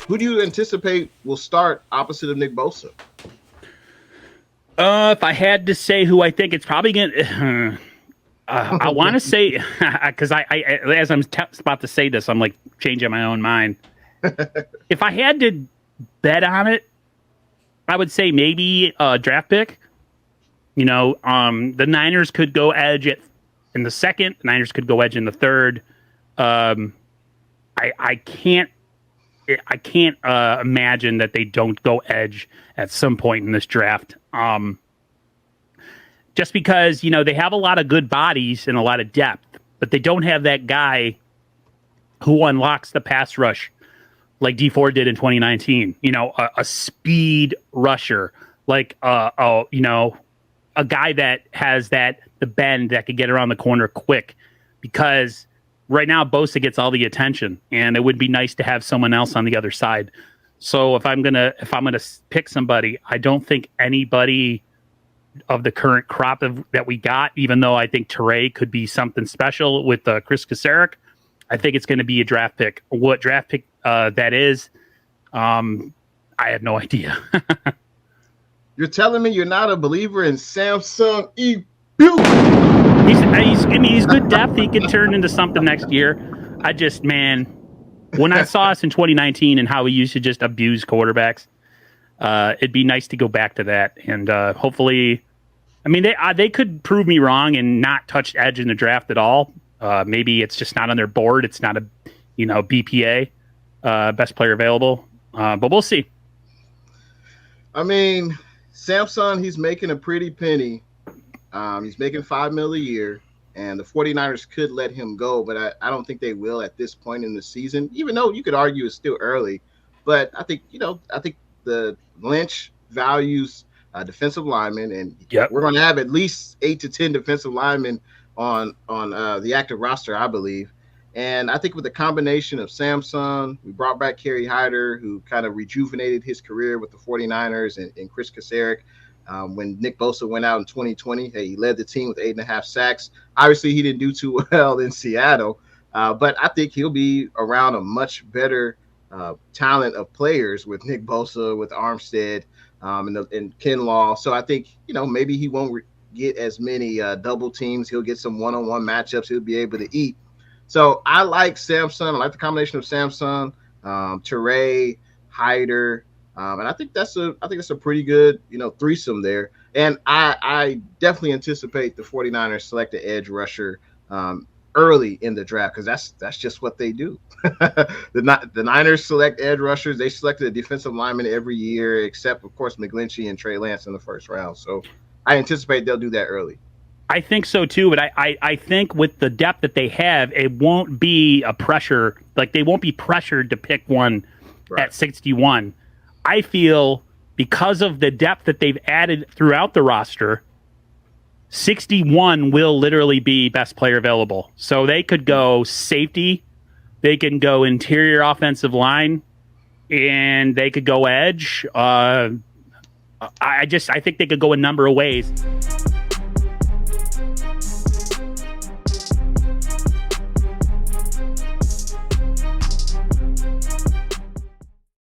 Who do you anticipate will start opposite of Nick Bosa? If I had to say who I think, it's probably gonna. I want to say because I as I'm about to say this, I'm like changing my own mind. If I had to bet on it, I would say maybe a draft pick. The Niners could go edge in the second. The Niners could go edge in the third. I can't imagine that they don't go edge at some point in this draft. Just because, they have a lot of good bodies and a lot of depth, but they don't have that guy who unlocks the pass rush like D4 did in 2019. A speed rusher, like a guy that has the bend that could get around the corner quick. Because right now Bosa gets all the attention, and it would be nice to have someone else on the other side. So if I'm gonna pick somebody, I don't think anybody of the current crop that we got, even though I think Teray could be something special with Chris Kasarik, I think it's going to be a draft pick. What draft pick that is, I have no idea. You're telling me you're not a believer in Samson E. He's good depth. He could turn into something next year. When I saw us in 2019 and how we used to just abuse quarterbacks, it'd be nice to go back to that. And hopefully, they could prove me wrong and not touch edge in the draft at all. Maybe it's just not on their board. It's not a, BPA, best player available. But we'll see. Samson, he's making a pretty penny. He's making $5 million a year, and the 49ers could let him go, but I don't think they will at this point in the season, even though you could argue it's still early. But I think the Lynch values defensive linemen, and we're going to have at least 8 to 10 defensive linemen on the active roster, I believe. And I think with the combination of Samson, we brought back Kerry Hyder, who kind of rejuvenated his career with the 49ers, and Chris Kasarik. When Nick Bosa went out in 2020, he led the team with 8.5 sacks. Obviously, he didn't do too well in Seattle, but I think he'll be around a much better talent of players with Nick Bosa, with Armstead, and Kinlaw. So I think, maybe he won't get as many double teams. He'll get some one-on-one matchups. He'll be able to eat. So I like Samson. I like the combination of Samson, Teray, Hyder. And I think that's a pretty good, threesome there. And I definitely anticipate the 49ers select an edge rusher early in the draft, because that's just what they do. The Niners select edge rushers. They selected a defensive lineman every year, except, of course, McGlinchey and Trey Lance in the first round. So I anticipate they'll do that early. I think so too, but I think with the depth that they have, it won't be a pressure. Like, they won't be pressured to pick one at 61. I feel because of the depth that they've added throughout the roster, 61 will literally be best player available. So they could go safety, they can go interior offensive line, and they could go edge. I think they could go a number of ways.